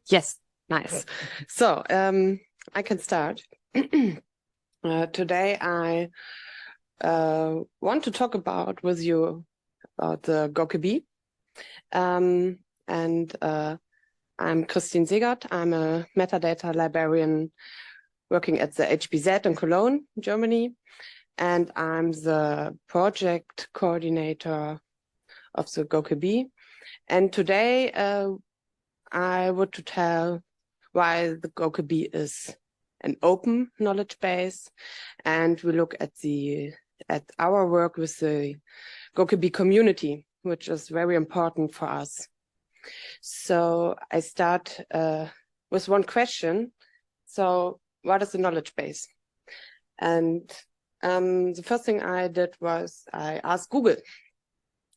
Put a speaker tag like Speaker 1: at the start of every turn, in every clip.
Speaker 1: Yes, nice. So I can start. Today I want to talk with you about the GOKb. And I'm Christine Segert. I'm a metadata librarian working at the HBZ in Cologne, Germany. And I'm the project coordinator of the GOKb. And today I want to tell why the GOKb is an open knowledge base, and we look at our work with the GOKb community, which is very important for us. So I start with one question. So what is the knowledge base? And the first thing I did was I asked Google,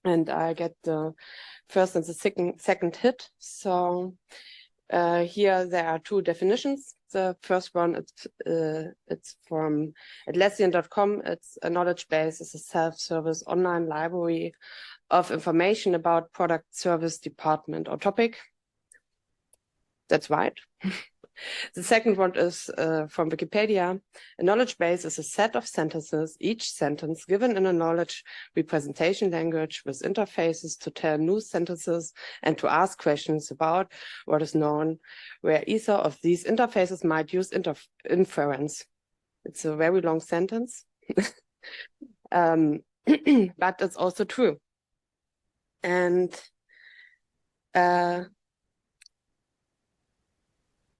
Speaker 1: and I get the first and the second hit. So here there are two definitions. The first one, it's from Atlassian.com. It's a knowledge base. It's a self-service online library of information about product, service, department, or topic. That's right. The second one is from Wikipedia. A knowledge base is a set of sentences, each sentence given in a knowledge representation language with interfaces to tell new sentences and to ask questions about what is known, where either of these interfaces might use inference. It's a very long sentence, but it's also true. And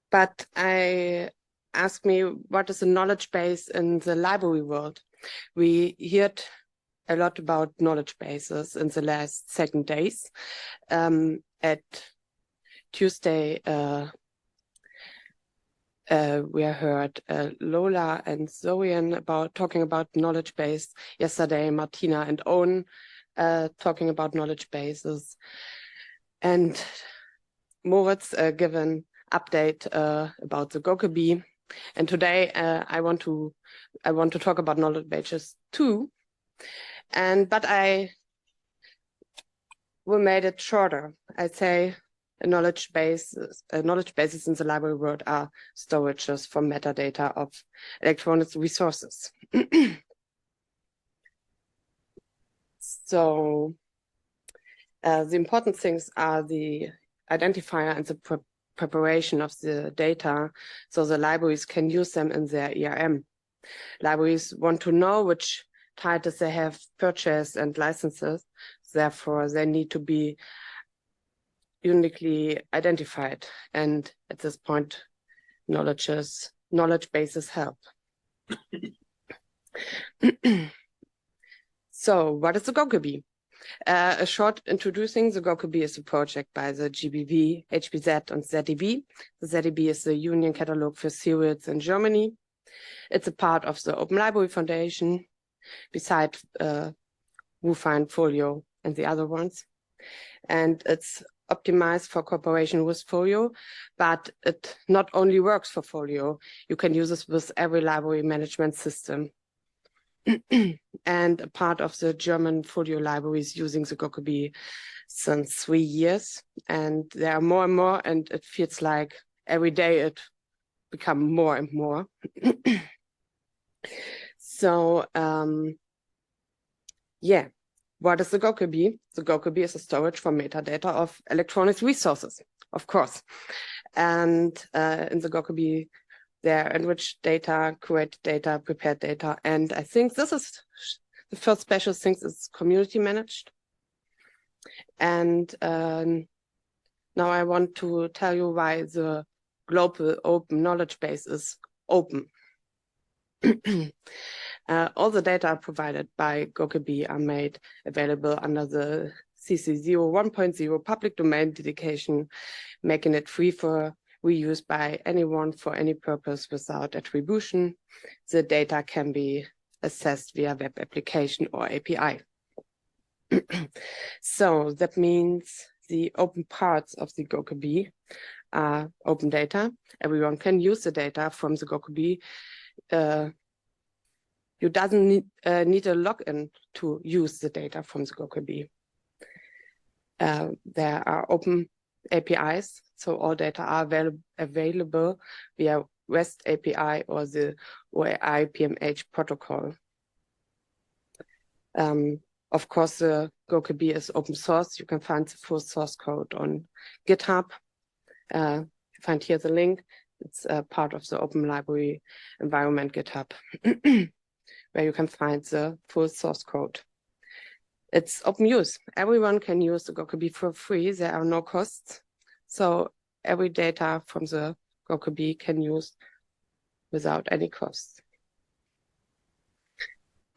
Speaker 1: but I asked me, what is a knowledge base in the library world? We heard a lot about knowledge bases in the last 2 days. At Tuesday, we heard Lola and Zoe talking about knowledge base. Yesterday, Martina and Owen talking about knowledge bases. And Moritz given update about the GOKb, and today I want to talk about knowledge bases too, but I will make it shorter. I say knowledge bases in the library world are storages for metadata of electronic resources. So the important things are the identifier and the preparation of the data, so the libraries can use them in their ERM. Libraries want to know which titles they have purchased and licenses, therefore they need to be uniquely identified, and at this point knowledge bases help. So what is the GOKb? A short introducing, the GOKb is a project by the GBV, HBZ, and ZDB. The ZDB is the Union Catalog for Serials in Germany. It's a part of the Open Library Foundation, beside WOLFcon, FOLIO, and the other ones. And it's optimized for cooperation with FOLIO, but it not only works for FOLIO, you can use this with every library management system. And a part of the German FOLIO libraries using the GOKb since 3 years. And there are more and more, and it feels like every day it becomes more and more. So, yeah, what is the GOKb? The GOKb is a storage for metadata of electronic resources, of course. And in the GOKb, there enriched data, curated data, prepared data, and I think this is the first special thing is community managed. And now I want to tell you why the global open knowledge base is open. All the data provided by GOKb are made available under the CC 1.0 public domain dedication, making it free for reuse by anyone for any purpose without attribution. The data can be accessed via web application or API. So that means the open parts of the GOKb are open data. Everyone can use the data from the GOKb. You doesn't need a login to use the data from the GOKb. There are open APIs, so all data are available via REST API or the OAI PMH protocol. Of course, the GOKb is open source. You can find the full source code on GitHub. You find here the link. It's part of the open library environment GitHub, where you can find the full source code. It's open use. Everyone can use the GOKb for free. There are no costs. So every data from the GOKb can use without any costs.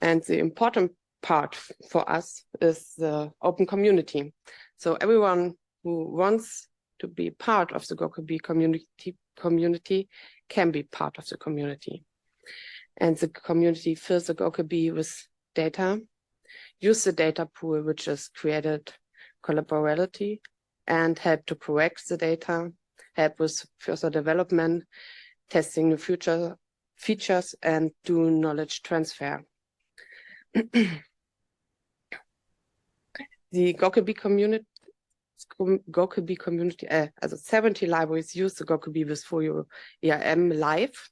Speaker 1: And the important part for us is the open community. So everyone who wants to be part of the GOKb community can be part of the community. And the community fills the GOKb with data, use the data pool which is created collaboratively, and help to correct the data, help with further development, testing new future features, and do knowledge transfer. The GOKb community, also 70 libraries use the GOKb with FOLIO ERM live.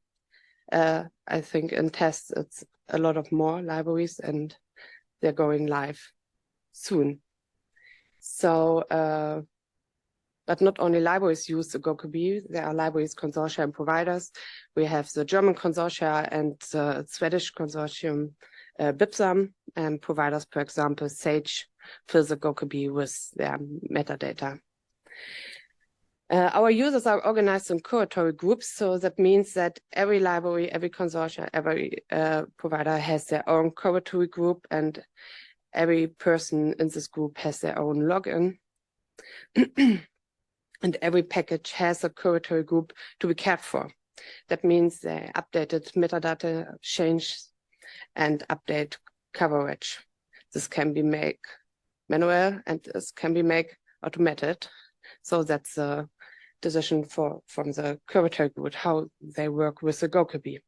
Speaker 1: I think in tests it's a lot of more libraries, and they're going live soon. So, but not only libraries use the GOKb, there are libraries, consortia, and providers. We have the German consortia and the Swedish consortium, BIPSAM, and providers, for example, Sage, fill the GOKb with their metadata. Our users are organized in curatory groups, so that means that every library, every consortia, every provider has their own curatory group, and every person in this group has their own login. And every package has a curatory group to be cared for. That means they updated metadata, change, and update coverage. This can be made manual, and this can be made automated. So that's a decision from the curatory group, how they work with the GOKb.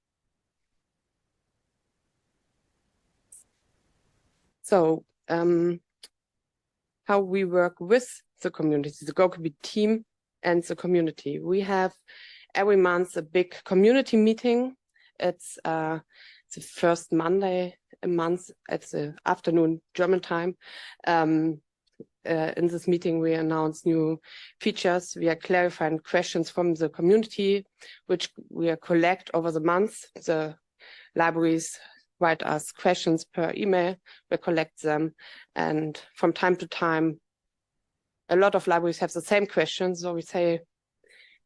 Speaker 1: So how we work with the community, the GOKb team and the community. We have every month a big community meeting. It's the first Monday a month at the afternoon German time. In this meeting, we announce new features. We are clarifying questions from the community, which we collect over the months. The libraries write us questions per email. We collect them, and from time to time, a lot of libraries have the same questions. So we say,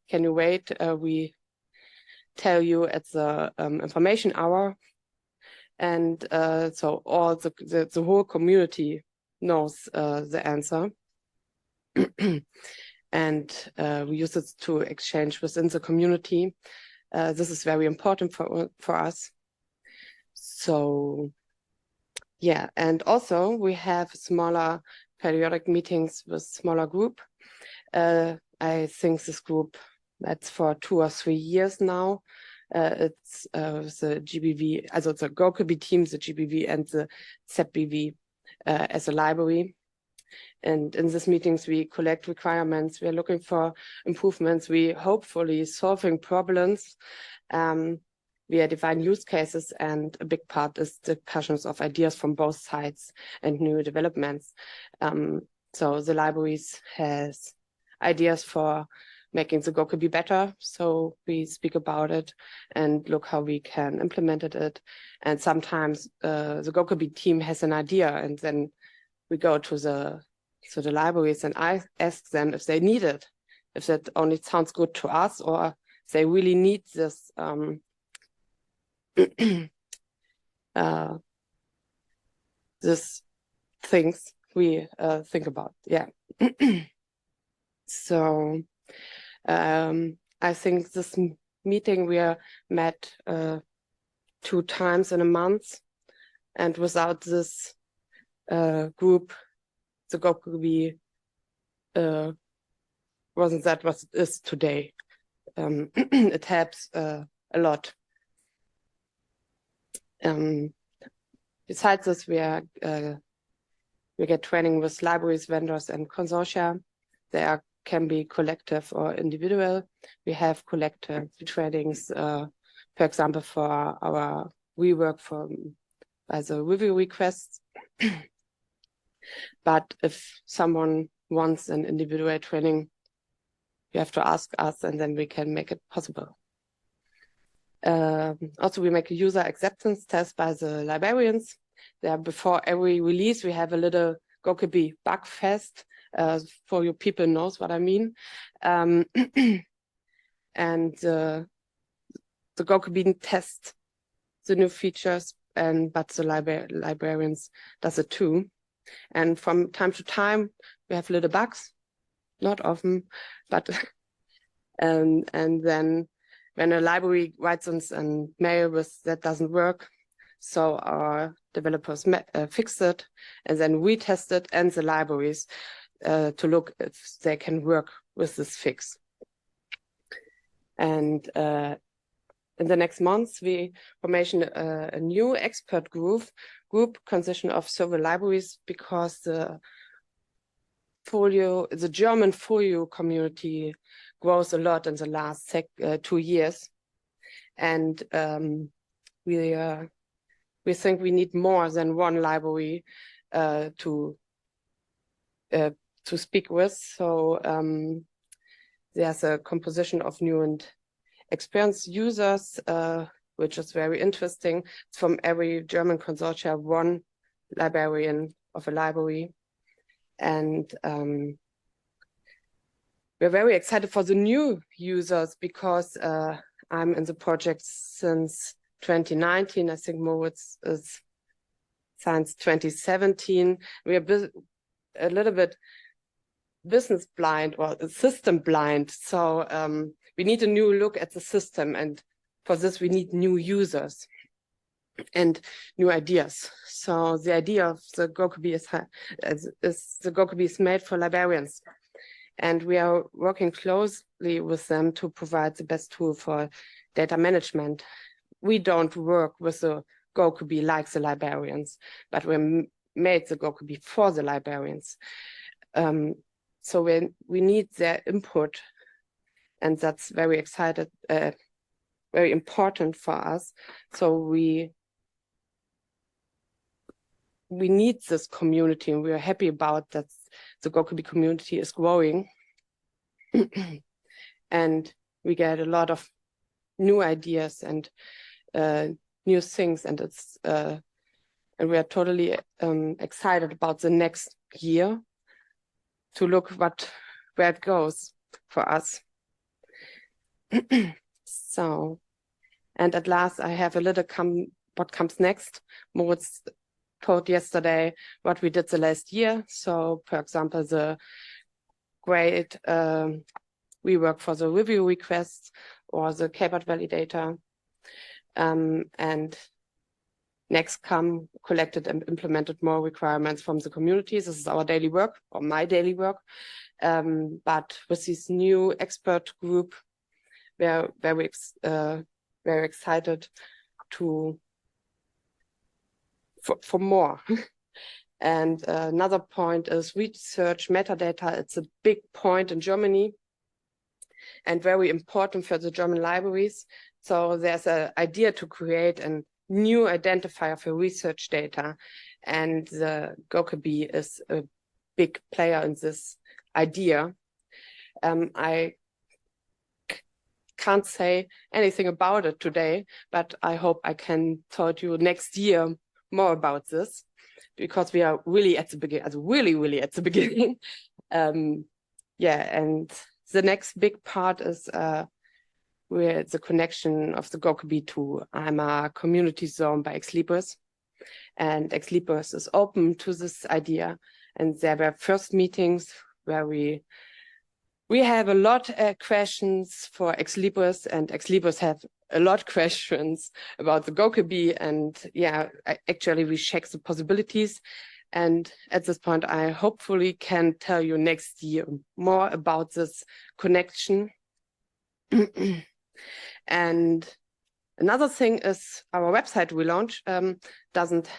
Speaker 1: "Can you wait?" We tell you at the information hour, and so all the whole community knows the answer. And we use it to exchange within the community. This is very important for us. So yeah, and also we have smaller periodic meetings with smaller group. I think this group, that's for 2 or 3 years now. It's the GBV, also the GOKb team, the GBV, and the ZBV as a library. And in these meetings, we collect requirements. We are looking for improvements. We hopefully solving problems. We are defining use cases, and a big part is discussions of ideas from both sides and new developments. So the libraries has ideas for making the GOKb better. So we speak about it and look how we can implement it. And sometimes the GOKb team has an idea, and then we go to the libraries and I ask them if they need it, if that only sounds good to us, or if they really need this this things we think about. Yeah. So I think this meeting we are met 2 times in a month, and without this group, the GOKb wasn't that what it is today. It helps a lot. Besides this, we get training with libraries, vendors, and consortia. There are can be collective or individual. We have collective trainings, for example, for our rework as a review request. But if someone wants an individual training, you have to ask us, and then we can make it possible. Also, we make a user acceptance test by the librarians. There, before every release, we have a little GOKb bug fest. For you people knows what I mean. And the GOKb test the new features, but the librarians does it too. And from time to time, we have little bugs, not often, but and then when a library writes us a mail with that doesn't work, so our developers fix it and then retest it and the libraries to look if they can work with this fix. And in the next months, we formation a new expert group consisting of several libraries, because the FOLIO, the German FOLIO community grows a lot in the last 2 years, and we think we need more than one library to speak with. So there's a composition of new and experienced users, which is very interesting. It's from every German consortia, one librarian of a library. And we're very excited for the new users, because I'm in the project since 2019. I think Moritz is since 2017. We are a little bit business blind or system blind. So we need a new look at the system, and for this we need new users and new ideas. So the idea of the GOKb is made for librarians, and we are working closely with them to provide the best tool for data management. We don't work with the GOKb like the librarians, but we made the GOKb for the librarians. So we need their input, and that's very very important for us. So we need this community, and we are happy about that. The GOKb community is growing, and we get a lot of new ideas and new things, and it's and we are totally excited about the next year to look where it goes for us. So, and at last I have a little what comes next. Moritz told yesterday what we did the last year. So, for example, the great rework for the review requests or the KBAT validator. And next collected and implemented more requirements from the communities. This is our daily work, or my daily work. But with this new expert group, we're very excited for more. And another point is research metadata. It's a big point in Germany and very important for the German libraries. So there's an idea to create a new identifier for research data, and the GOKb is a big player in this idea. I can't say anything about it today, but I hope I can tell you next year more about this, because we are really at the beginning, really at the beginning. Yeah, and the next big part is where the connection of the GOKb to IMA community zone by Exlibris. And Exlibris is open to this idea. And there were first meetings where we have a lot of questions for Exlibris, and Exlibris have a lot of questions about the GOKb. And yeah, actually we check the possibilities. And at this point, I hopefully can tell you next year more about this connection. And another thing is our website relaunch doesn't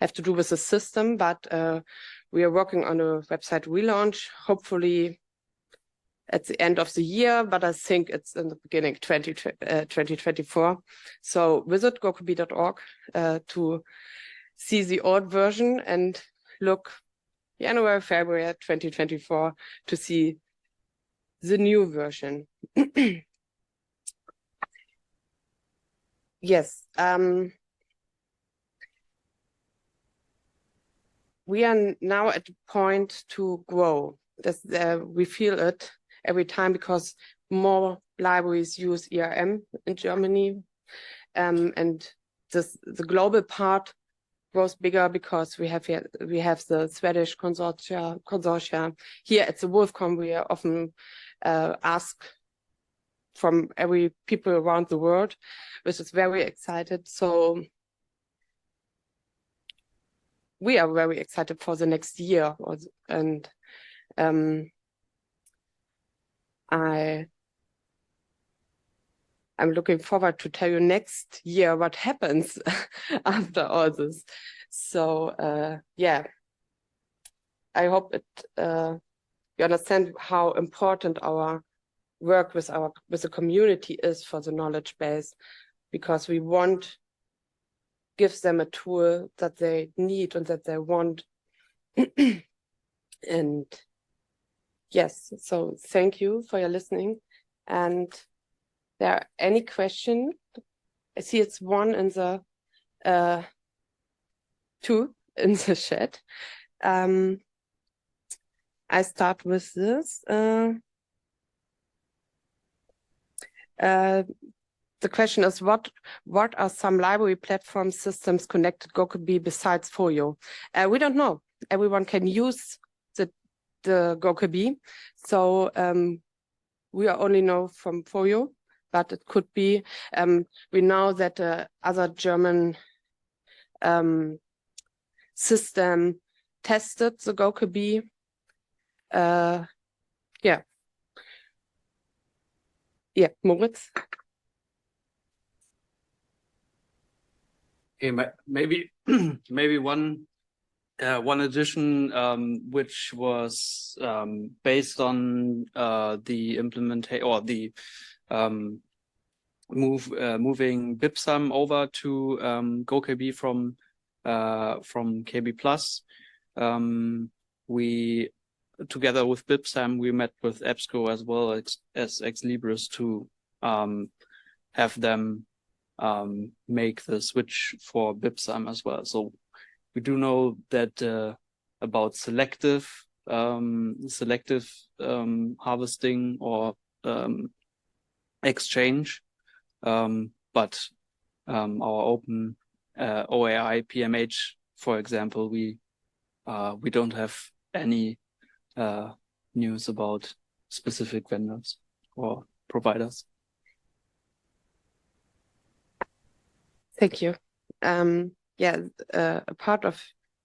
Speaker 1: have to do with the system, but we are working on a website relaunch, hopefully at the end of the year, but I think it's in the beginning 2024. So visit GOKb.org to see the old version and look January, February 2024 to see the new version. Yes. We are now at the point to grow. We feel it every time because more libraries use ERM in Germany, and the global part grows bigger because we have the Swedish consortia. Here at the WOLFcon, we are often asked from every people around the world, which is very excited. So we are very excited for the next year, and I'm looking forward to tell you next year what happens after all this. So yeah, I hope you understand how important our work with the community is for the knowledge base, because we want gives them a tool that they need and that they want. And yes, so thank you for your listening. And there are any question? I see it's one in the two in the chat. I start with this. The question is, what are some library platform systems connected GOKb besides FOLIO? We don't know. Everyone can use the GOKb. So we only know from FOLIO, but it could be, we know that other German system tested the GOKb. Yeah, Moritz.
Speaker 2: Okay, maybe one addition which was based on the implementation or the moving BibSum over to GOKb from KB+. We together with BibSum we met with EBSCO as well as Ex Libris to have them make the switch for BibSum as well. So we do know that about selective harvesting or exchange, but our open OAI PMH, for example, we don't have any news about specific vendors or providers.
Speaker 1: Thank you. Yeah, a part of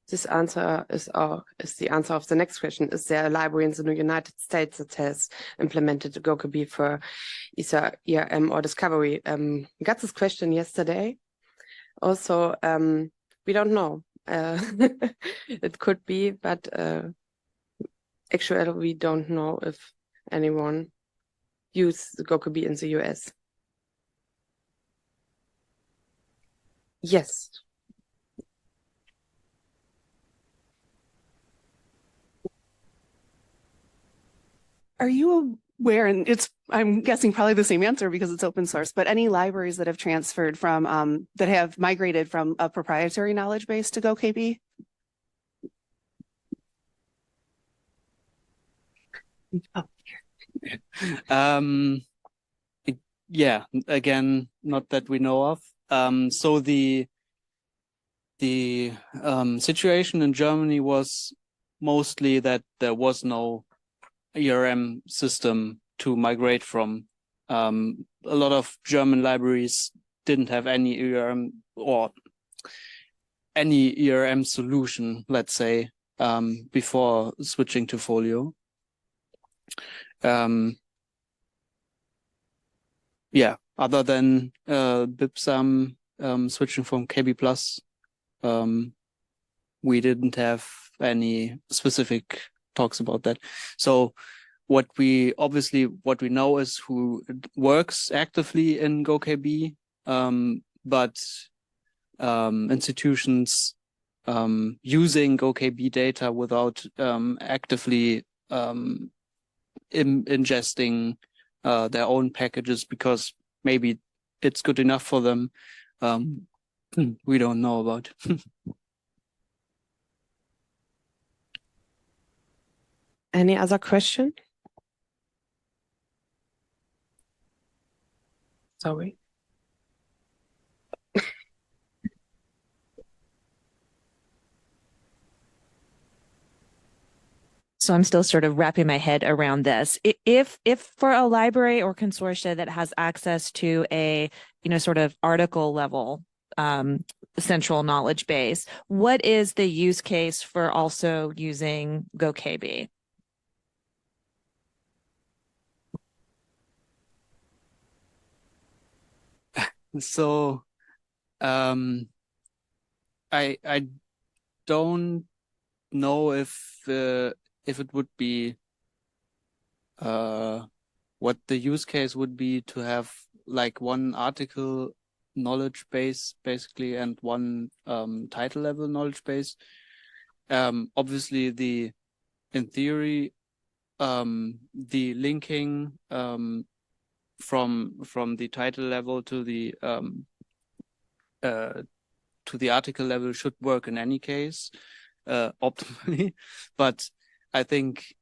Speaker 1: this answer is the answer of the next question. Is there a library in the United States that has implemented the GOKb for either ERM or discovery? Got this question yesterday. Also, we don't know. It could be, but actually we don't know if anyone used the GOKb in the US. Yes.
Speaker 3: Are you aware, and I'm guessing probably the same answer because it's open source, but any libraries that have transferred from, that have migrated from a proprietary knowledge base to GOKb?
Speaker 2: Yeah, again, not that we know of. So the situation in Germany was mostly that there was no ERM system to migrate from. A lot of German libraries didn't have any ERM or any ERM solution, let's say, before switching to FOLIO. Yeah, other than BibSum switching from KB+, we didn't have any specific talks about that. So what we know is who works actively in GOKb, but institutions using GOKb data without actively ingesting their own packages because maybe it's good enough for them. We don't know about.
Speaker 1: Any other question? Sorry.
Speaker 4: So I'm still sort of wrapping my head around this. If for a library or consortia that has access to a, sort of article level central knowledge base, what is the use case for also using GOKb?
Speaker 2: So I don't know if it would be what the use case would be to have like one article knowledge base basically and one title level knowledge base. Obviously in theory the linking from the title level to the article level should work in any case optimally, but I think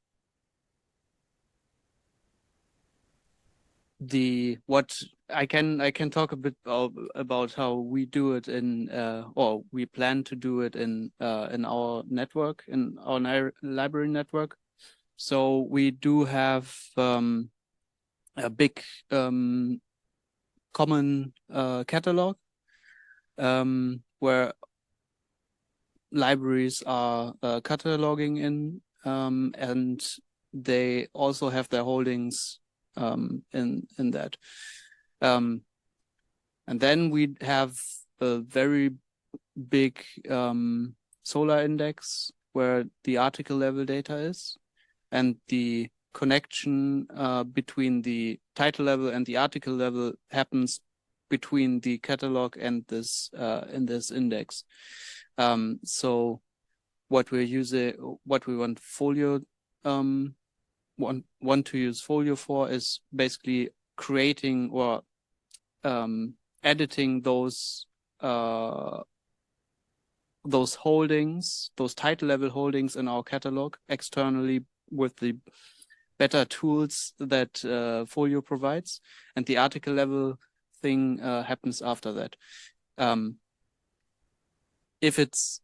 Speaker 2: what I can talk a bit about how we do it in or we plan to do it in our network, in our library network. So we do have a big common catalog where libraries are cataloging in, and they also have their holdings in that. And then we have a very big Solr index where the article level data is, and the connection between the title level and the article level happens between the catalog and this in this index. So what we want FOLIO want to use FOLIO for is basically creating or editing those holdings, those title level holdings in our catalog externally with the better tools that FOLIO provides, and the article level thing happens after that. If it's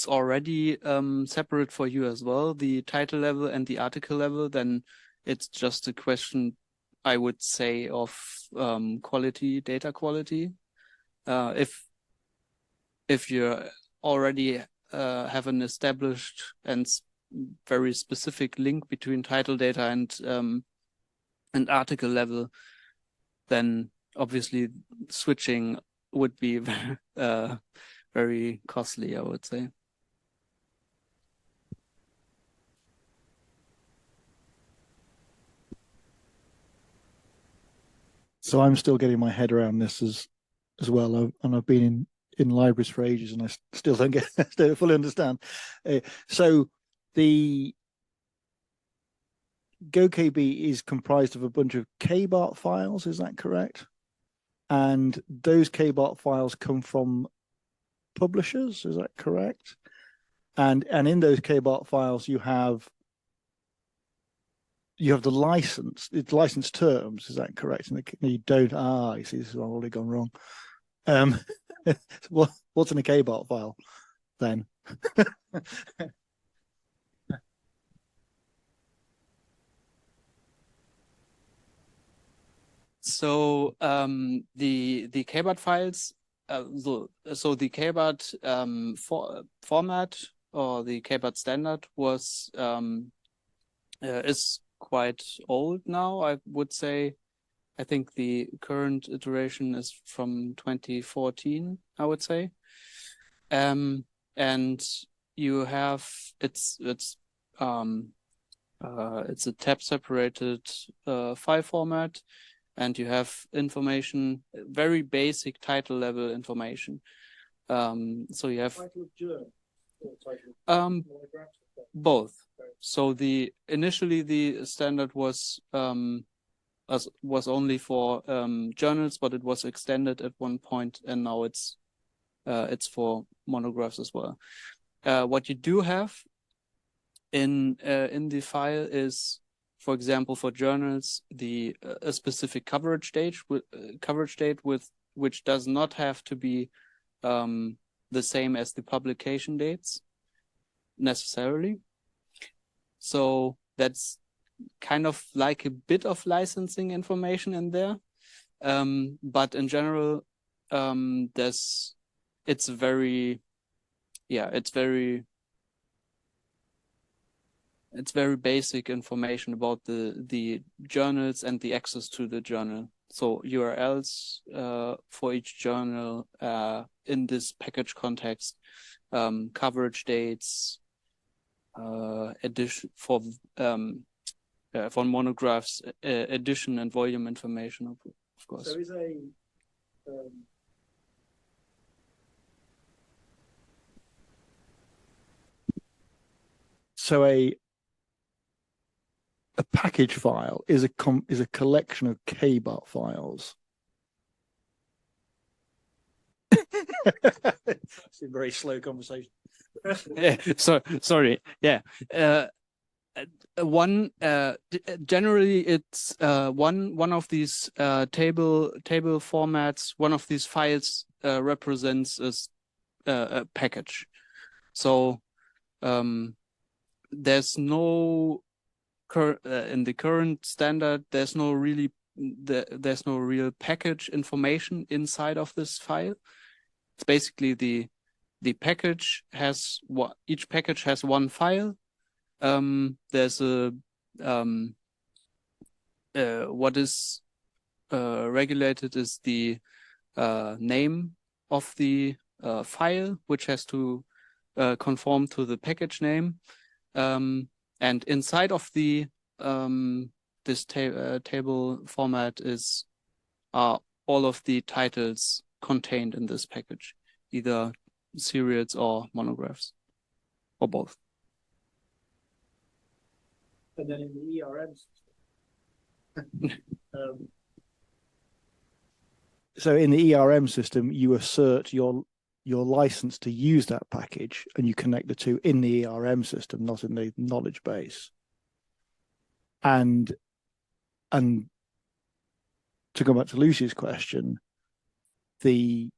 Speaker 2: already separate for you as well, the title level and the article level, then it's just a question, I would say, of quality, data quality. If you already have an established and very specific link between title data and article level, then obviously switching would be very costly, I would say.
Speaker 5: So I'm still getting my head around this as well, and I've been in libraries for ages, and I still don't fully understand. So the GOKb is comprised of a bunch of kbart files, is that correct? And those kbart files come from publishers, is that correct? And in those kbart files you have the license, it's license terms, is that correct? And you don't, you see, this has already gone wrong. What's in a kbart file then?
Speaker 2: So the kbart files, so the kbart format or the kbart standard was is quite old now, I would say. I think the current iteration is from 2014, I would say. And you have it's It's a tab separated file format, and you have information, very basic title level information. So you have both. So initially the standard was only for journals, but it was extended at one point, and now it's for monographs as well. What you do have in the file is, for example, for journals, a specific coverage date which does not have to be the same as the publication dates necessarily. So that's kind of like a bit of licensing information in there. But in general, it's very basic information about the journals and the access to the journal. So URLs for each journal in this package context, coverage dates, edition for monographs, edition and volume information, of course.
Speaker 5: So is a package file is a collection of KBOT files. It's a very slow conversation.
Speaker 2: Yeah, sorry. Yeah. Generally it's one of these table formats. One of these files represents a package. So there's no in the current standard, there's no real package information inside of this file. It's basically the package has each package has one file. There's a what is regulated is the name of the file, which has to conform to the package name. And inside of the this table format are all of the titles contained in this package, either serials or monographs, or both.
Speaker 5: And then in the ERM system, so in the ERM system, you assert your license to use that package, and you connect the two in the ERM system, not in the knowledge base. And to go back to Lucy's question, the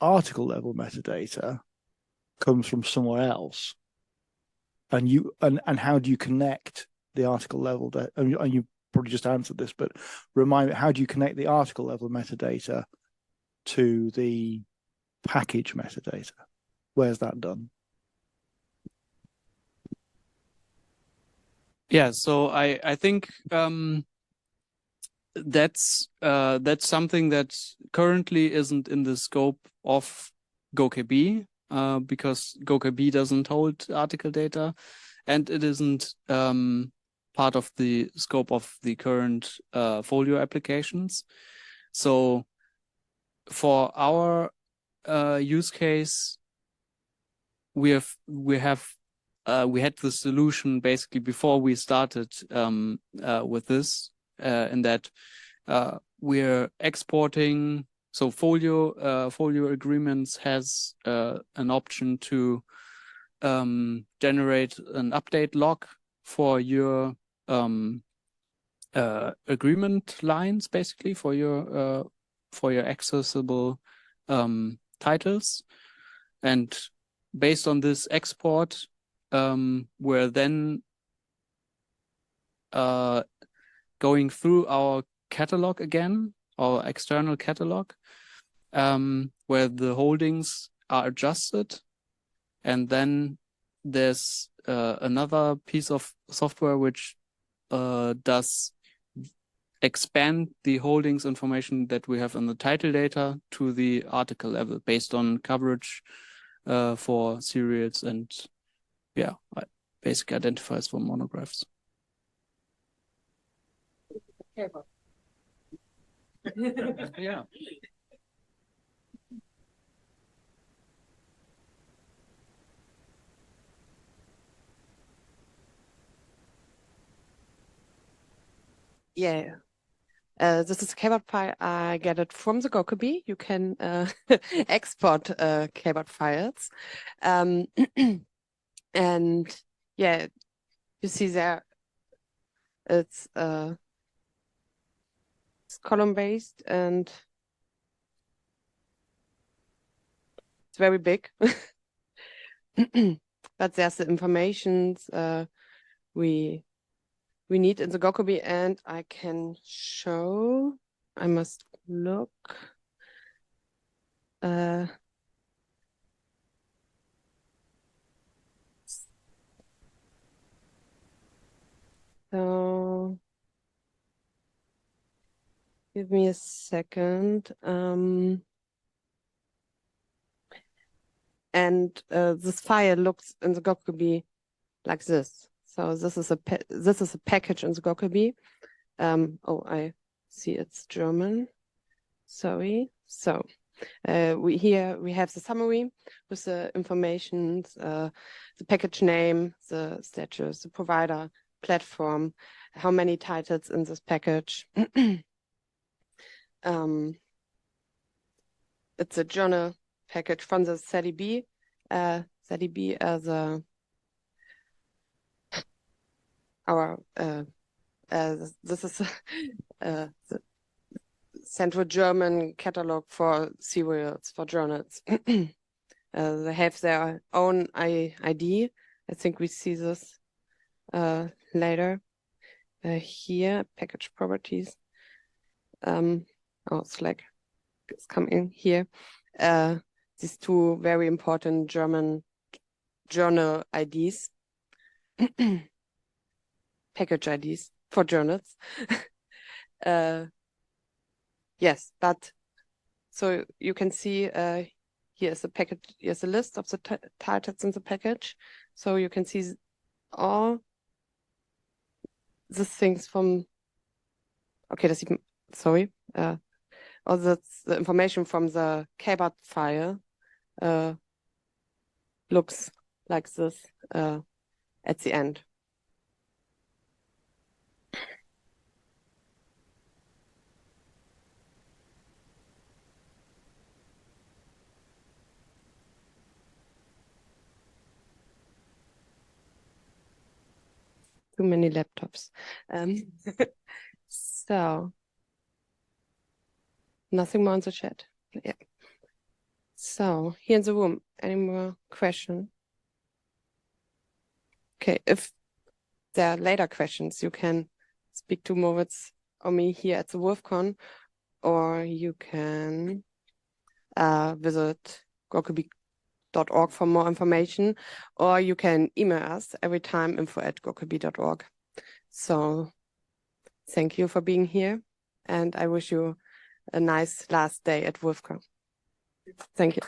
Speaker 5: article level metadata comes from somewhere else, and how do you connect the article level data? And you probably just answered this, but remind me, how do you connect the article level metadata to the package metadata? Where's that done?
Speaker 2: Yeah, so I think that's something that currently isn't in the scope of GOKb, because GOKb doesn't hold article data, and it isn't part of the scope of the current FOLIO applications. So for our use case, we had the solution basically before we started with this, in that we're exporting. So FOLIO agreements has an option to generate an update log for your agreement lines, basically for your accessible titles, and based on this export, we're then going through our catalog again, our external catalog, where the holdings are adjusted, and then there's another piece of software which does expand the holdings information that we have in the title data to the article level based on coverage for serials and basic identifiers for monographs. Yeah.
Speaker 1: Yeah. This is a KBOD file. I get it from the GOKb. You can export KBOD files. And yeah, you see there it's column based and it's very big. But there's the informations we need in the GOKb, and I can show. I must look. So give me a second. And this file looks in the GOKb like this. So this is a package in the GOKb. Oh, I see it's German. Sorry. So we have the summary with the information, the package name, the status, the provider, platform, how many titles in this package. It's a journal package from the ZDB. ZDB as this is the Central German catalog for serials for journals. They have their own ID. I think we see this later. Here, package properties. Slack is coming here. These two very important German journal IDs, package IDs for journals. Yes, but so you can see here's a package. Here's a list of the titles in the package. So you can see all the things from. Okay, sorry. All the information from the KBOD file looks like this at the end. Too many laptops. So nothing more on the chat. Yeah. So here in the room, any more questions? Okay, if there are later questions, you can speak to Moritz or me here at the WOLFcon, or you can visit GOKb.org for more information, or you can email us every time, info@gokb.org. So thank you for being here, and I wish you a nice last day at WOLFcon. Thank you.